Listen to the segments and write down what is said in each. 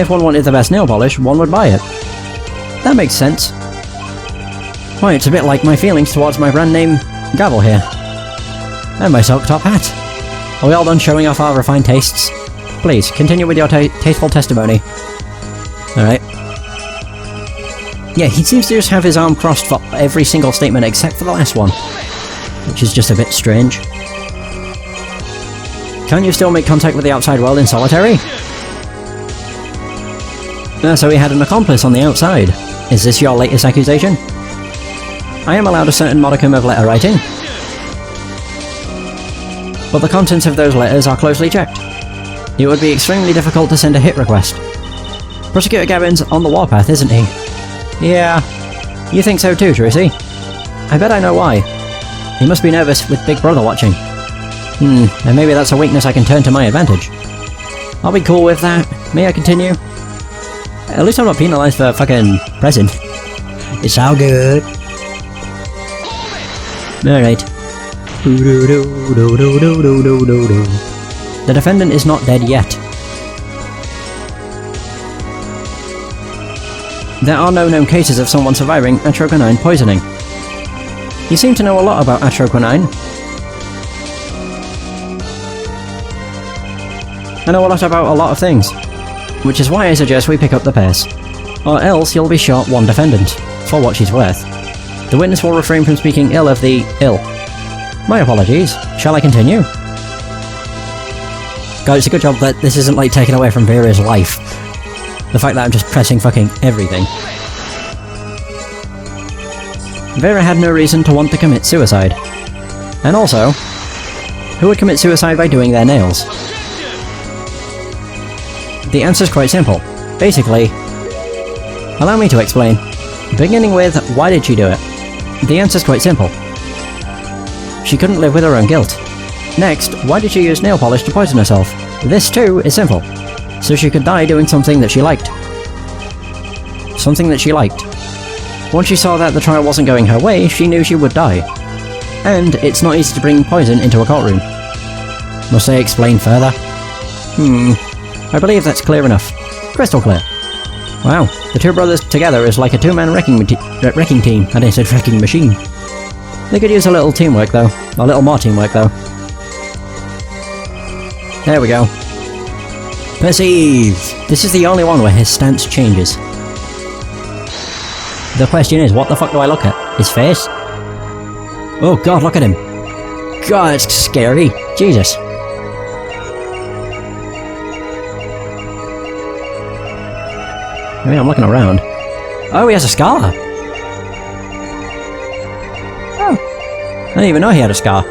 If one wanted the best nail polish, one would buy it. That makes sense. Why, it's a bit like my feelings towards my brand name gavel here. And my silk top hat. Are we all done showing off our refined tastes? Please, continue with your tasteful testimony. Alright. Yeah, he seems to just have his arm crossed for every single statement except for the last one. Which is just a bit strange. Can't you still make contact with the outside world in solitary? So he had an accomplice on the outside. Is this your latest accusation? I am allowed a certain modicum of letter writing. But the contents of those letters are closely checked. It would be extremely difficult to send a hit request. Prosecutor Gavin's on the warpath, isn't he? Yeah. You think so too, Trucy? I bet I know why. He must be nervous with Big Brother watching. And maybe that's a weakness I can turn to my advantage. I'll be cool with that. May I continue? At least I'm not penalised for fucking pressing. It's all good. Alright. The defendant is not dead yet. There are no known cases of someone surviving atroquinine poisoning. You seem to know a lot about atroquinine. I know a lot about a lot of things, which is why I suggest we pick up the pace. Or else you'll be short one defendant, for what she's worth. The witness will refrain from speaking ill of the ill. My apologies. Shall I continue? God, it's a good job that this isn't like taken away from Vera's life. The fact that I'm just pressing fucking everything. Vera had no reason to want to commit suicide. And also, who would commit suicide by doing their nails? The answer's quite simple. Basically, allow me to explain. Beginning with, why did she do it? The answer's quite simple. She couldn't live with her own guilt. Next, why did she use nail polish to poison herself? This too is simple. So she could die doing something that she liked. Something that she liked. Once she saw that the trial wasn't going her way, she knew she would die. And it's not easy to bring poison into a courtroom. Must I explain further? I believe that's clear enough. Crystal clear. Wow, the two brothers together is like a two-man wrecking team. I didn't say wrecking machine. They could use a little teamwork though. A little more teamwork though. There we go. Perceive! This is the only one where his stance changes. The question is, what the fuck do I look at? His face? Oh god, look at him! God, it's scary! Jesus! I mean, I'm looking around. Oh, he has a scar! Oh! I didn't even know he had a scar.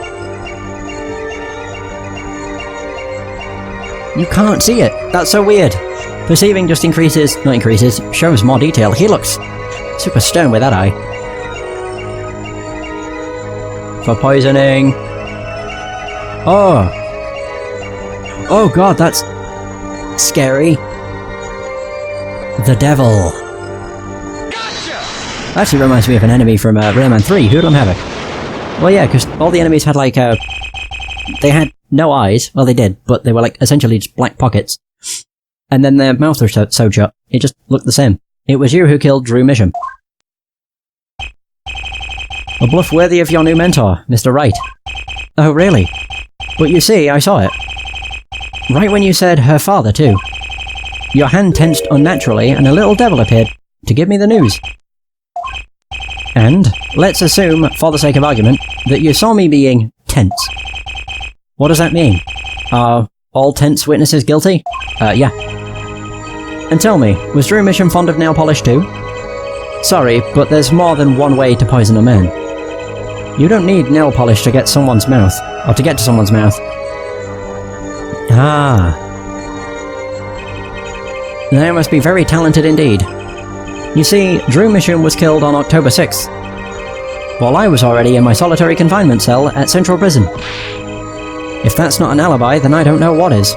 You can't see it! That's so weird! Perceiving just shows more detail. He looks super stern with that eye. For poisoning. Oh! Oh god, that's scary. The devil. Gotcha! Actually reminds me of an enemy from Rayman 3, Hoodlum Havoc. Well yeah, because all the enemies had like they had no eyes. Well they did, but they were like essentially just black pockets. And then their mouths were sewed shut. It just looked the same. It was you who killed Drew Misham. A bluff worthy of your new mentor, Mr. Wright. Oh really? But you see, I saw it. Right when you said her father too. Your hand tensed unnaturally and a little devil appeared to give me the news. And, let's assume, for the sake of argument, that you saw me being tense. What does that mean? Are all tense witnesses guilty? Yeah. And tell me, was Drew Misham fond of nail polish too? Sorry, but there's more than one way to poison a man. You don't need nail polish to get someone's mouth, or to get to someone's mouth. Ah. They must be very talented indeed. You see, Drew Misham was killed on October 6th, while I was already in my solitary confinement cell at Central Prison. If that's not an alibi, then I don't know what is.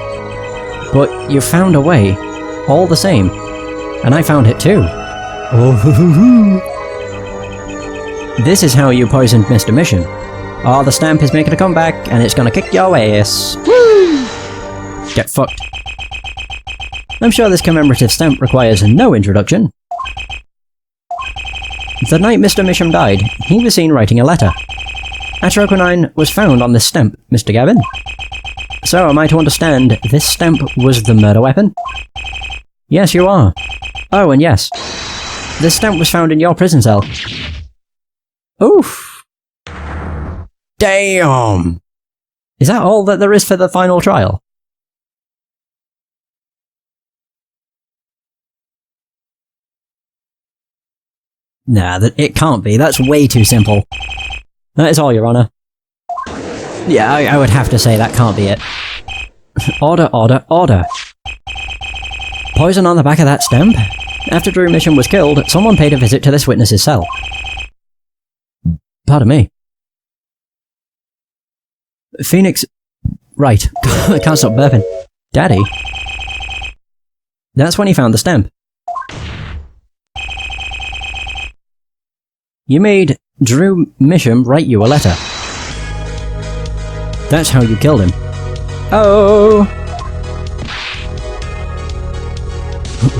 But you found a way, all the same. And I found it too. Oh, this is how you poisoned Mr. Misham. Oh, the stamp is making a comeback, and it's gonna kick your ass. Woo! Get fucked. I'm sure this commemorative stamp requires no introduction. The night Mr. Misham died, he was seen writing a letter. Atroconine was found on this stamp, Mr. Gavin. So, am I to understand this stamp was the murder weapon? Yes, you are. Oh, and yes. This stamp was found in your prison cell. Oof. Damn! Is that all that there is for the final trial? Nah, it can't be. That's way too simple. That is all, Your Honour. Yeah, I would have to say that can't be it. Order, order, order. Poison on the back of that stamp? After Drew Misham was killed, someone paid a visit to this witness's cell. Pardon me. Phoenix... Right. I can't stop burping. Daddy? That's when he found the stamp. You made Drew Misham write you a letter. That's how you killed him. Oh!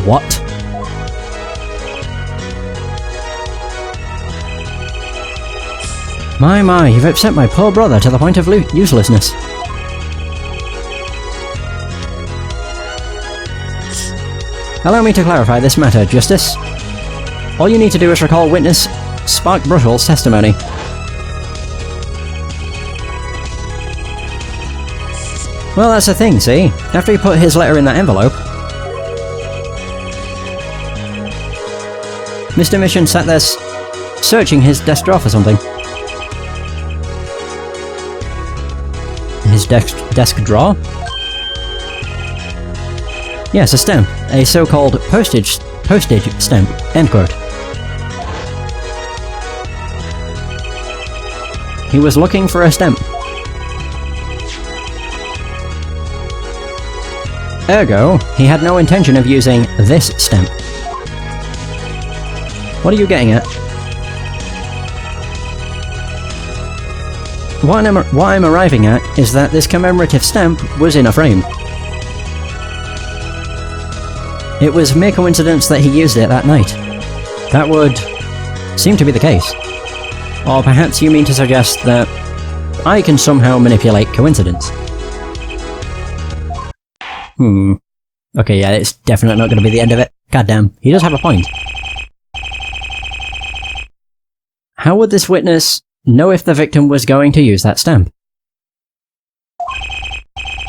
What? My, you've upset my poor brother to the point of uselessness. Allow me to clarify this matter, Justice. All you need to do is recall witness Spark Brushall's testimony. Well, that's the thing, see? After he put his letter in that envelope, Mr. Mission sat there searching his desk drawer for something. His desk drawer? Yes, a stamp. A so-called postage stamp. End quote. He was looking for a stamp. Ergo, he had no intention of using this stamp. What are you getting at? What I'm arriving at is that this commemorative stamp was in a frame. It was mere coincidence that he used it that night. That would seem to be the case. Or perhaps you mean to suggest that I can somehow manipulate coincidence. Okay, yeah, it's definitely not going to be the end of it. Goddamn, he does have a point. How would this witness know if the victim was going to use that stamp?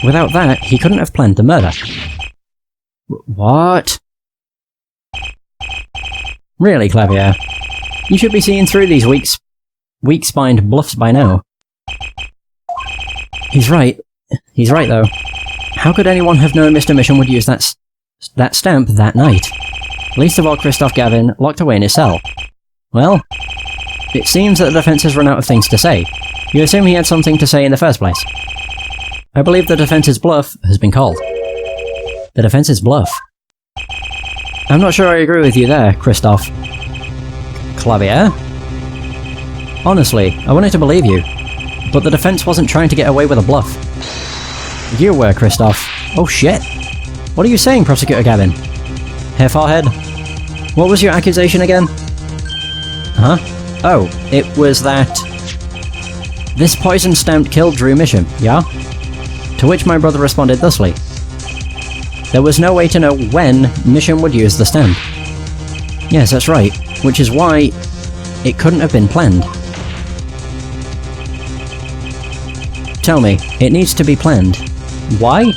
Without that, he couldn't have planned the murder. What? Really, Clavier? You should be seeing through these weak-spined bluffs by now. He's right. He's right, though. How could anyone have known Mr. Mission would use that stamp that night? Least of all Christoph Gavin, locked away in his cell. Well, it seems that the defense has run out of things to say. You assume he had something to say in the first place. I believe the defense's bluff has been called. The defense's bluff? I'm not sure I agree with you there, Christoph. Clavier? Honestly, I wanted to believe you, but the defense wasn't trying to get away with a bluff. You were, Christoph. Oh shit! What are you saying, Prosecutor Gavin? Hair forehead? What was your accusation again? Huh? Oh, it was that... this poison stamp killed Drew Misham, yeah? To which my brother responded thusly. There was no way to know when Misham would use the stamp. Yes, that's right, which is why it couldn't have been planned. Tell me, it needs to be planned. Why?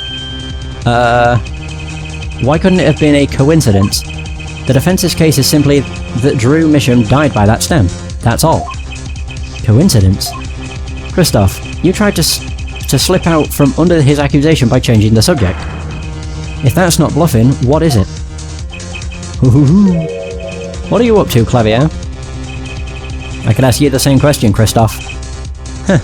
Why couldn't it have been a coincidence? The defense's case is simply that Drew Misham died by that stamp. That's all. Coincidence? Christoph, you tried to slip out from under his accusation by changing the subject. If that's not bluffing, what is it? What are you up to, Clavier? I could ask you the same question, Christoph. Huh.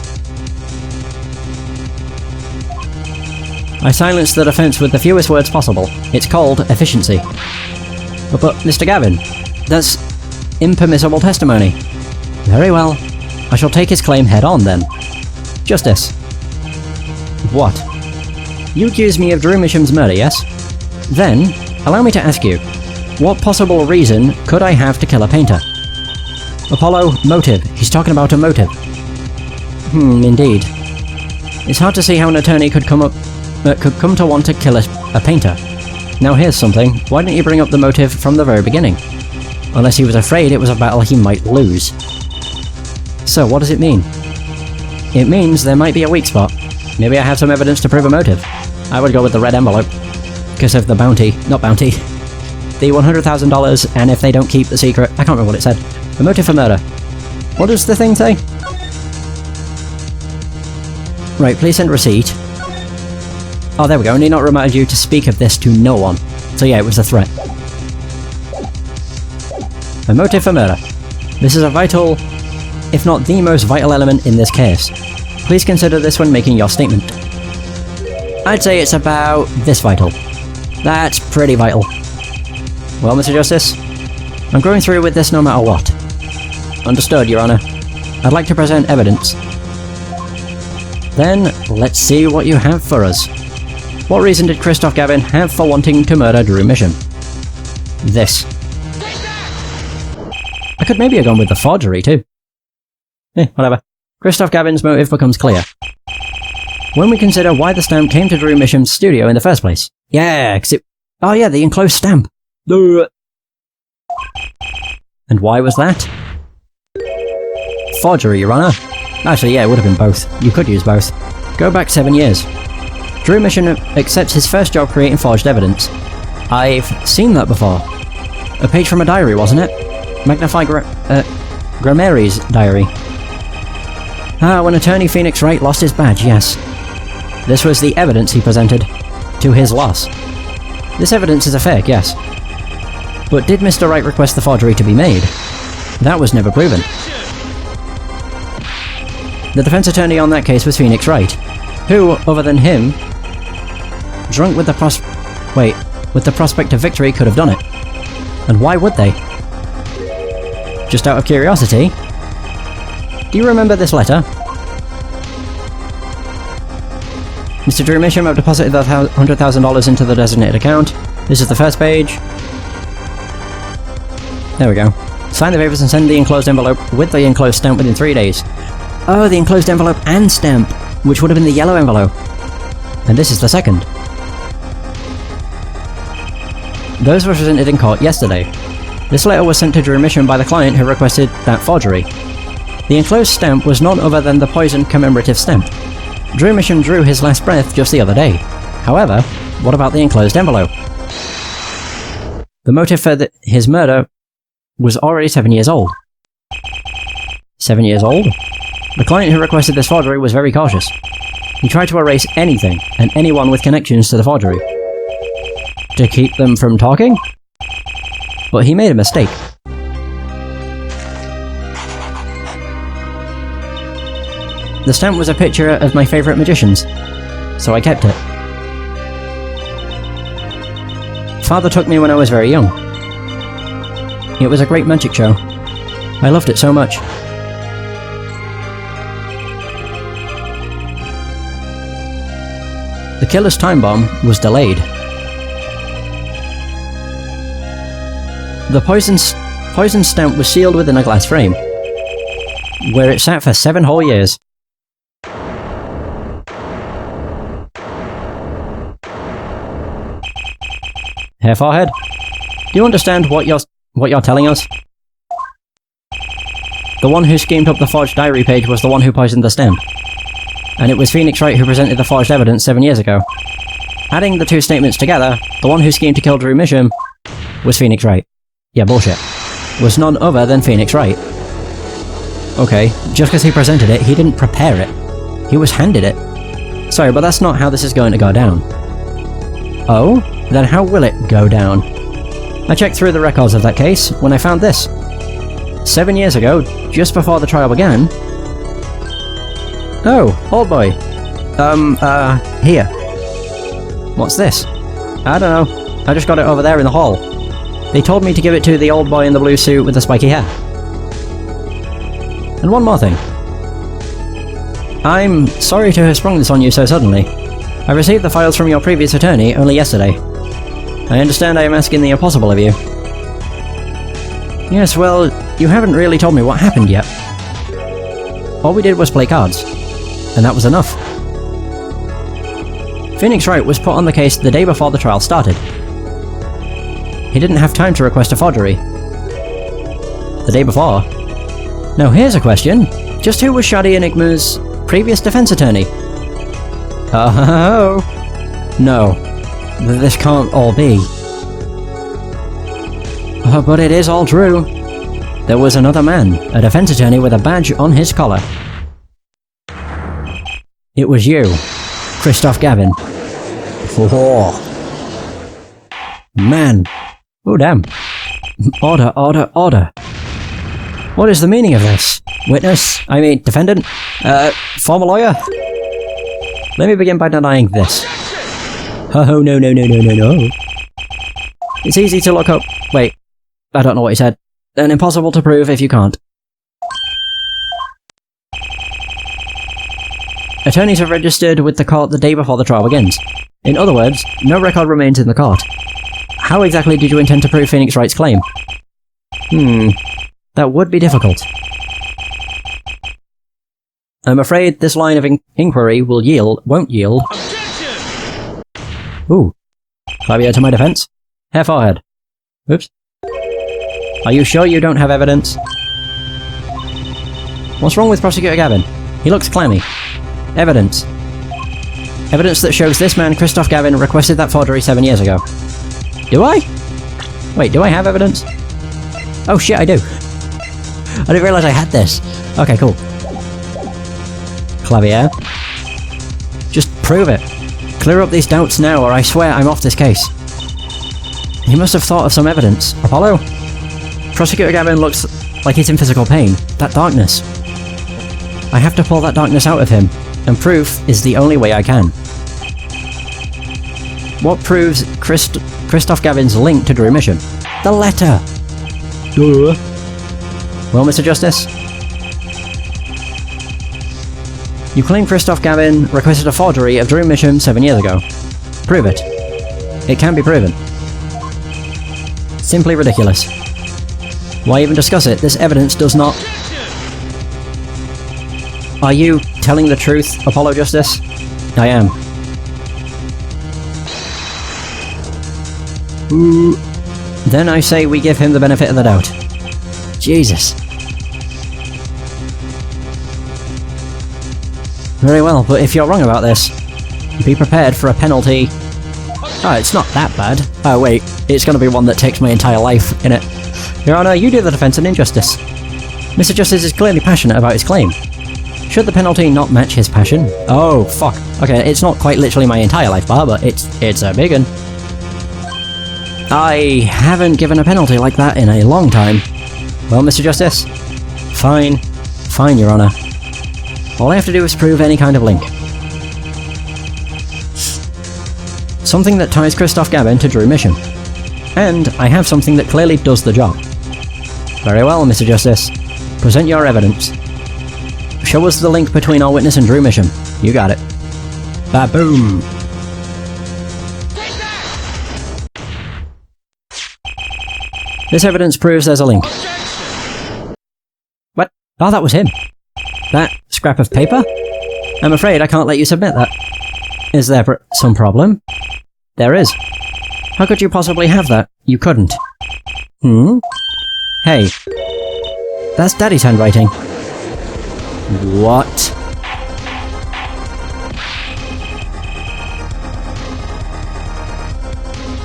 I silenced the defense with the fewest words possible. It's called efficiency. But Mr. Gavin, that's impermissible testimony. Very well. I shall take his claim head on, then. Justice. What? You accuse me of Drew Misham's murder, yes? Then, Allow me to ask you, what possible reason could I have to kill a painter? Apollo, motive. He's talking about a motive. Indeed. It's hard to see how an attorney could come to want to kill a painter. Now here's something, why didn't you bring up the motive from the very beginning? Unless he was afraid it was a battle he might lose. So what does it mean? It means there might be a weak spot. Maybe I have some evidence to prove a motive. I would go with the red envelope. Because of the bounty. Not bounty. The $100,000, and if they don't keep the secret... I can't remember what it said. The motive for murder. What does the thing say? Right, please send receipt. Oh, there we go. Need not remind you to speak of this to no one. So yeah, it was a threat. A motive for murder. This is a vital, if not the most vital element in this case. Please consider this when making your statement. I'd say it's about this vital. That's pretty vital. Well, Mr. Justice, I'm going through with this no matter what. Understood, Your Honor. I'd like to present evidence. Then, let's see what you have for us. What reason did Christoph Gavin have for wanting to murder Drew Mission? This. I could maybe have gone with the forgery too. Whatever. Christoph Gavin's motive becomes clear when we consider why the stamp came to Drew Mission's studio in the first place. Yeah, 'cause it... Oh yeah, the enclosed stamp. And why was that? Forgery, Your Honor. Actually, yeah, it would have been both. You could use both. Go back 7 years. Drew Mission accepts his first job creating forged evidence. I've seen that before. A page from a diary, wasn't it? Magnify Grammary's diary. Ah, when attorney Phoenix Wright lost his badge, yes. This was the evidence he presented to his loss. This evidence is a fake, yes. But did Mr. Wright request the forgery to be made? That was never proven. The defense attorney on that case was Phoenix Wright, who, other than him, drunk with the prospect of victory, could have done it. And why would they? Just out of curiosity, do you remember this letter? Mr. Drew Mission, I've deposited the $100,000 into the designated account. This is the first page. There we go. Sign the papers and send the enclosed envelope with the enclosed stamp within 3 days. Oh, the enclosed envelope and stamp, which would have been the yellow envelope. And this is the second. Those were presented in court yesterday. This letter was sent to Drew Mission by the client who requested that forgery. The enclosed stamp was none other than the poison commemorative stamp. Drew Mission drew his last breath just the other day. However, what about the enclosed envelope? The motive for his murder was already 7 years old. 7 years old? The client who requested this forgery was very cautious. He tried to erase anything and anyone with connections to the forgery, to keep them from talking? But he made a mistake. The stamp was a picture of my favourite magicians, so I kept it. Father took me when I was very young. It was a great magic show. I loved it so much. The killer's time bomb was delayed. The poison stamp was sealed within a glass frame, where it sat for 7 whole years. Hair forehead? Do you understand what you're telling us? The one who schemed up the forged diary page was the one who poisoned the stamp. And it was Phoenix Wright who presented the forged evidence 7 years ago. Adding the two statements together, the one who schemed to kill Drew Mission was Phoenix Wright. Yeah, bullshit. Was none other than Phoenix Wright. Okay, just because he presented it, he didn't prepare it. He was handed it. Sorry, but that's not how this is going to go down. Oh? Then how will it go down? I checked through the records of that case when I found this. 7 years ago, just before the trial began... Oh, old boy. Here. What's this? I don't know. I just got it over there in the hall. They told me to give it to the old boy in the blue suit with the spiky hair. And one more thing. I'm sorry to have sprung this on you so suddenly. I received the files from your previous attorney only yesterday. I understand I am asking the impossible of you. Yes, well, you haven't really told me what happened yet. All we did was play cards, and that was enough. Phoenix Wright was put on the case the day before the trial started. He didn't have time to request a forgery. The day before. Now here's a question. Just who was Shadi Enigma's previous defense attorney? Oh, no. This can't all be. Oh, but it is all true. There was another man, a defense attorney with a badge on his collar. It was you, Christoph Gavin. Oh. Man. Oh, damn. Order, order, order. What is the meaning of this? Defendant? Former lawyer? Let me begin by denying this. Oh, no, no, no, no, no, no. It's easy to look up. Wait, I don't know what he said. And impossible to prove if you can't. Attorneys are registered with the court the day before the trial begins. In other words, no record remains in the court. How exactly did you intend to prove Phoenix Wright's claim? That would be difficult. I'm afraid this line of inquiry won't yield. Objection! Ooh. Fabio to my defense. Hair forehead. Oops. Are you sure you don't have evidence? What's wrong with Prosecutor Gavin? He looks clammy. Evidence. Evidence that shows this man, Christoph Gavin, requested that forgery 7 years ago. Do I? Wait, do I have evidence? Oh shit, I do. I didn't realise I had this. Okay, cool. Clavier. Just prove it. Clear up these doubts now, or I swear I'm off this case. He must have thought of some evidence. Apollo? Prosecutor Gavin looks like he's in physical pain. That darkness. I have to pull that darkness out of him, and proof is the only way I can. What proves Christoph Gavin's link to Drew Mission? The letter! Duh. Well, Mr. Justice? You claim Christoph Gavin requested a forgery of Drew Mission 7 years ago. Prove it. It can be proven. Simply ridiculous. Why even discuss it? This evidence does not... Are you telling the truth, Apollo Justice? I am. Ooh. Then I say we give him the benefit of the doubt. Jesus. Very well, but if you're wrong about this, be prepared for a penalty. Oh, it's not that bad. Oh wait, it's gonna be one that takes my entire life, innit? Your Honour, you do the defence an injustice. Mr. Justice is clearly passionate about his claim. Should the penalty not match his passion? Oh, fuck. Okay, it's not quite literally my entire life bar, but it's a big one. I haven't given a penalty like that in a long time. Well, Mr. Justice? Fine. Fine, Your Honour. All I have to do is prove any kind of link. Something that ties Christoph Gavin to Drew Mission. And I have something that clearly does the job. Very well, Mr. Justice. Present your evidence. Show us the link between our witness and Drew Mission. You got it. Ba-boom! This evidence proves there's a link. What? Oh, that was him. That scrap of paper? I'm afraid I can't let you submit that. Is there some problem? There is. How could you possibly have that? You couldn't. Hey. That's Daddy's handwriting. What?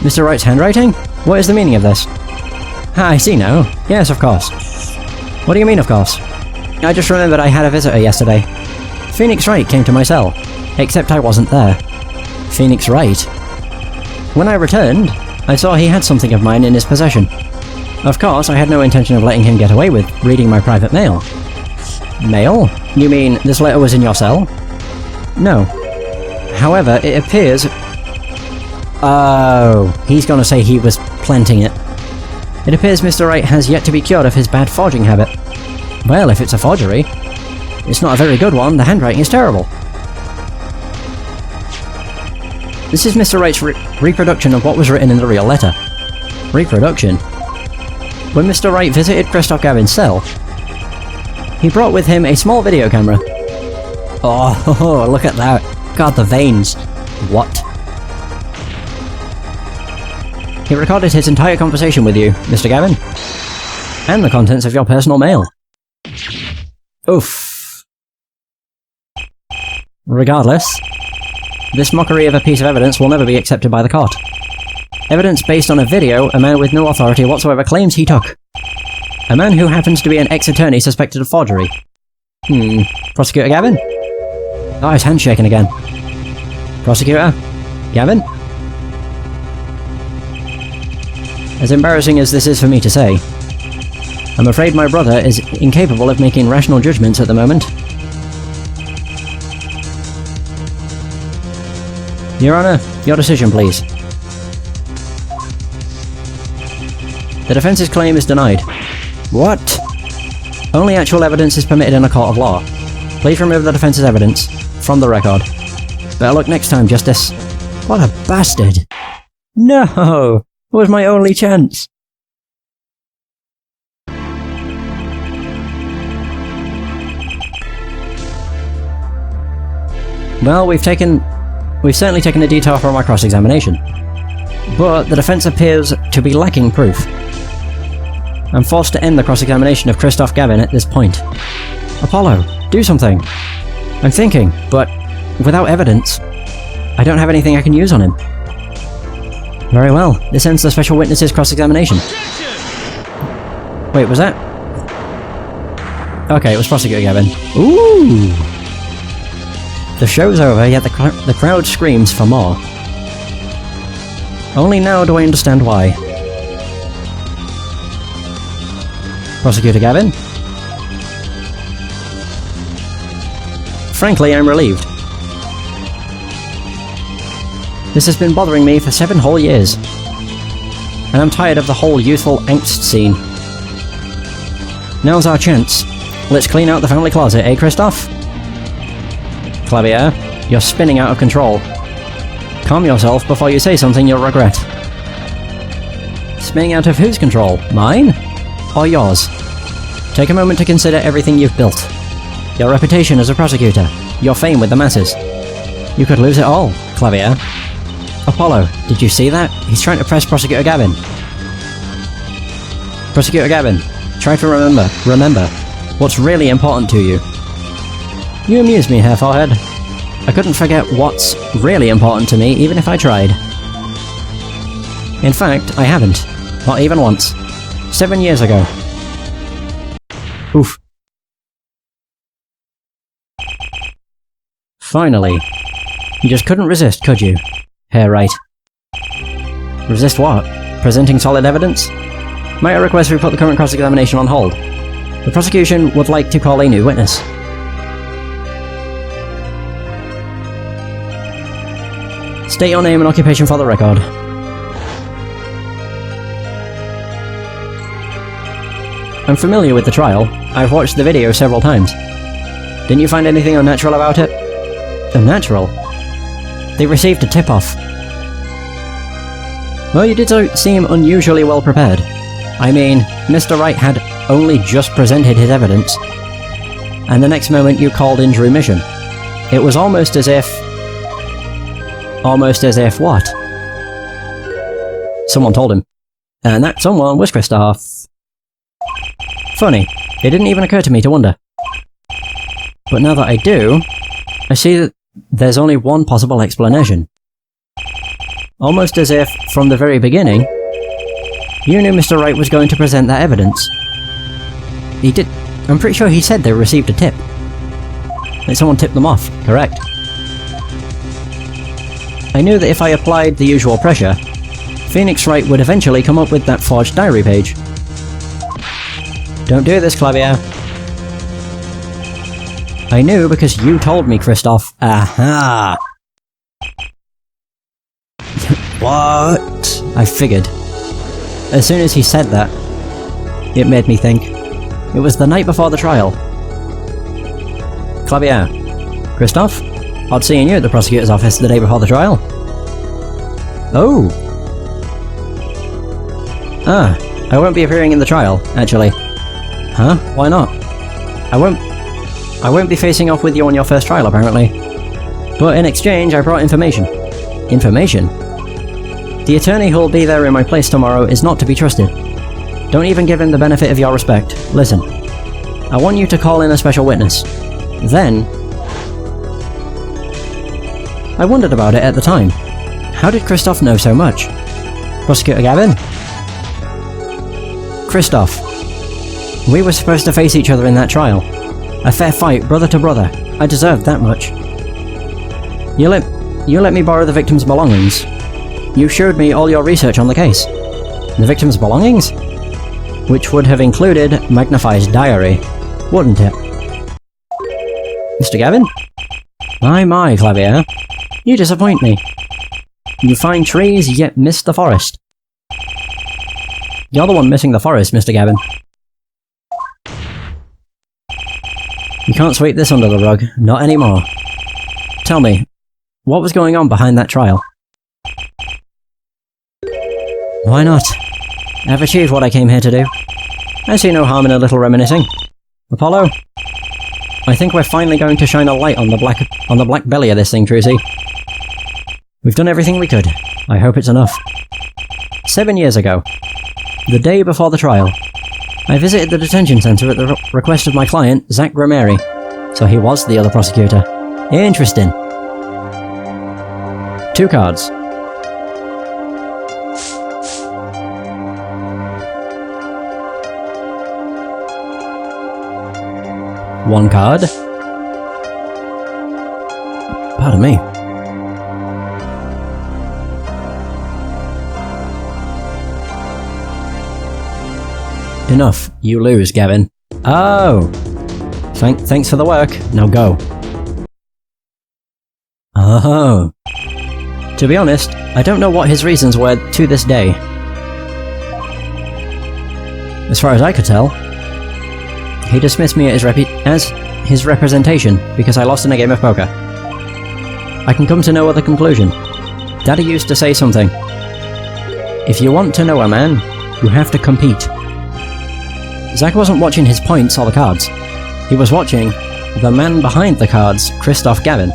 Mr. Wright's handwriting? What is the meaning of this? Ah, I see now. Yes, of course. What do you mean, of course? I just remembered I had a visitor yesterday. Phoenix Wright came to my cell, except I wasn't there. Phoenix Wright? When I returned, I saw he had something of mine in his possession. Of course, I had no intention of letting him get away with reading my private mail. Mail? You mean this letter was in your cell? No. However, it appears... Oh, he's gonna say he was planting it. It appears Mr. Wright has yet to be cured of his bad forging habit. Well, if it's a forgery, it's not a very good one. The handwriting is terrible. This is Mr. Wright's reproduction of what was written in the real letter. Reproduction? When Mr. Wright visited Christoph Gavin's cell, he brought with him a small video camera. Oh, look at that. God, the veins. What? He recorded his entire conversation with you, Mr. Gavin. And the contents of your personal mail. Oof. Regardless, this mockery of a piece of evidence will never be accepted by the court. Evidence based on a video a man with no authority whatsoever claims he took. A man who happens to be an ex-attorney suspected of forgery. Prosecutor Gavin? Oh, his hand's shaking again. Prosecutor? Gavin? As embarrassing as this is for me to say, I'm afraid my brother is incapable of making rational judgments at the moment. Your Honor, your decision, please. The defence's claim is denied. What? Only actual evidence is permitted in a court of law. Please remove the defence's evidence from the record. Better luck next time, Justice. What a bastard! No! It was my only chance! Well, we've certainly taken a detour from our cross-examination. But the defense appears to be lacking proof. I'm forced to end the cross-examination of Christoph Gavin at this point. Apollo, do something! I'm thinking, but without evidence, I don't have anything I can use on him. Very well, this ends the special witness's cross-examination. Wait, was that? Okay, it was Prosecutor Gavin. Ooh! The show's over, yet the crowd screams for more. Only now do I understand why. Prosecutor Gavin? Frankly, I'm relieved. This has been bothering me for 7 whole years. And I'm tired of the whole youthful angst scene. Now's our chance. Let's clean out the family closet, eh, Christoph? Clavier, you're spinning out of control. Calm yourself before you say something you'll regret. Spinning out of whose control? Mine? Or yours? Take a moment to consider everything you've built. Your reputation as a prosecutor. Your fame with the masses. You could lose it all, Clavier. Apollo, did you see that? He's trying to press Prosecutor Gavin. Prosecutor Gavin, try to remember what's really important to you. You amuse me, Hair Forehead. I couldn't forget what's really important to me, even if I tried. In fact, I haven't. Not even once. 7 years ago. Oof. Finally. You just couldn't resist, could you? Hair Wright. Resist what? Presenting solid evidence? Might I request we put the current cross-examination on hold? The prosecution would like to call a new witness. State your name and occupation for the record. I'm familiar with the trial. I've watched the video several times. Didn't you find anything unnatural about it? Unnatural? They received a tip-off. Well, you did seem unusually well prepared. I mean, Mr. Wright had only just presented his evidence, and the next moment you called in remission. It was almost as if... Almost as if what? Someone told him. And that someone was Christoph. Funny, it didn't even occur to me to wonder. But now that I do, I see that there's only one possible explanation. Almost as if, from the very beginning, you knew Mr. Wright was going to present that evidence. He did. I'm pretty sure he said they received a tip. That someone tipped them off, correct? I knew that if I applied the usual pressure, Phoenix Wright would eventually come up with that forged diary page. Don't do this, Clavier. I knew because you told me, Christoph. Aha! What? I figured. As soon as he said that, it made me think. It was the night before the trial. Clavier. Christoph? Odd seeing you at the prosecutor's office the day before the trial. Oh! Ah, I won't be appearing in the trial, actually. Huh? Why not? I won't be facing off with you on your first trial, apparently. But in exchange, I brought information. Information? The attorney who'll be there in my place tomorrow is not to be trusted. Don't even give him the benefit of your respect. Listen. I want you to call in a special witness. Then... I wondered about it at the time. How did Christoph know so much? Prosecutor Gavin? Christoph. We were supposed to face each other in that trial. A fair fight, brother to brother. I deserved that much. You let me borrow the victim's belongings. You showed me all your research on the case. The victim's belongings? Which would have included Magnify's diary, wouldn't it? Mr. Gavin? My, Clavier. You disappoint me. You find trees, yet miss the forest. You're the one missing the forest, Mr. Gavin. You can't sweep this under the rug, not anymore. Tell me, what was going on behind that trial? Why not? I've achieved what I came here to do. I see no harm in a little reminiscing. Apollo? I think we're finally going to shine a light on the black belly of this thing, Trucy. We've done everything we could. I hope it's enough. 7 years ago, the day before the trial, I visited the detention centre at the request of my client, Zach Grameri. So he was the other prosecutor. Interesting. 2 cards. One card. Pardon me. Enough. You lose, Gavin. Oh! Thanks for the work. Now go. Oh. To be honest, I don't know what his reasons were to this day. As far as I could tell, he dismissed me as his representation because I lost in a game of poker. I can come to no other conclusion. Daddy used to say something. If you want to know a man, you have to compete. Zach wasn't watching his points or the cards. He was watching the man behind the cards, Christoph Gavin.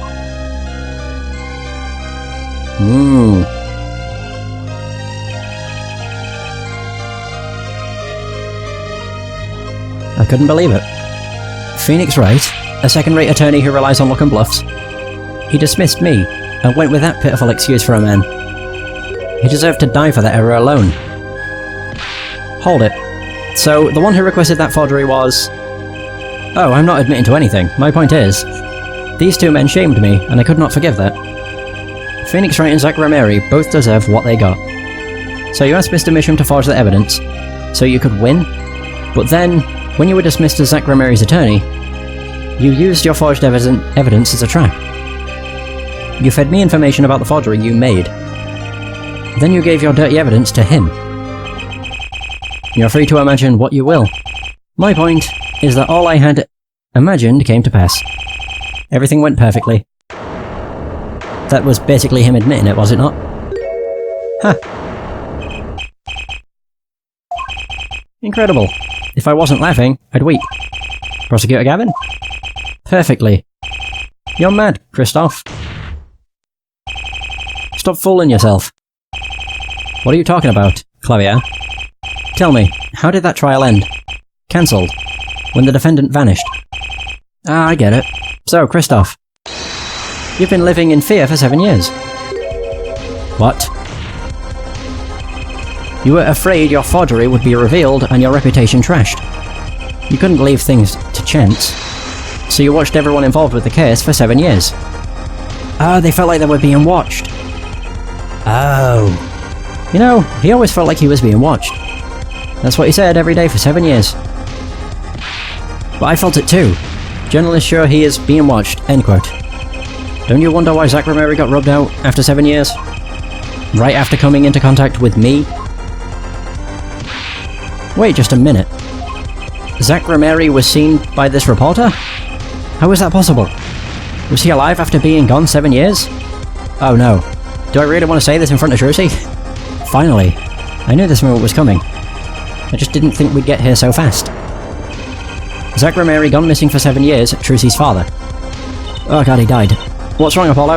I couldn't believe it. Phoenix Wright, a second-rate attorney who relies on luck and bluffs, he dismissed me and went with that pitiful excuse for a man. He deserved to die for that error alone. Hold it. So, the one who requested that forgery was... Oh, I'm not admitting to anything. My point is, these 2 men shamed me, and I could not forgive that. Phoenix Wright and Zach Rameri both deserve what they got. So you asked Mr. Misham to forge the evidence, so you could win? But then, when you were dismissed as Zach Rameri's attorney, you used your forged evidence as a trap. You fed me information about the forgery you made. Then you gave your dirty evidence to him. You're free to imagine what you will. My point is that all I had imagined came to pass. Everything went perfectly. That was basically him admitting it, was it not? Huh. Incredible. If I wasn't laughing, I'd weep. Prosecutor Gavin? Perfectly. You're mad, Christoph. Stop fooling yourself. What are you talking about, Clavier? Tell me, how did that trial end? Cancelled. When the defendant vanished. Ah, I get it. So, Christoph, you've been living in fear for 7 years. What? You were afraid your forgery would be revealed and your reputation trashed. You couldn't leave things to chance, so you watched everyone involved with the case for 7 years. Ah, they felt like they were being watched. Oh. You know, he always felt like he was being watched. That's what he said every day for 7 years. But I felt it too. Journalists sure he is being watched, end quote. Don't you wonder why Zach Rameri got rubbed out after 7 years? Right after coming into contact with me? Wait just a minute. Zach Rameri was seen by this reporter? How is that possible? Was he alive after being gone 7 years? Oh no. Do I really want to say this in front of Trucy? Finally. I knew this moment was coming. I just didn't think we'd get here so fast. Zach Rameri gone missing for 7 years, Trucy's father. Oh god, he died. What's wrong, Apollo?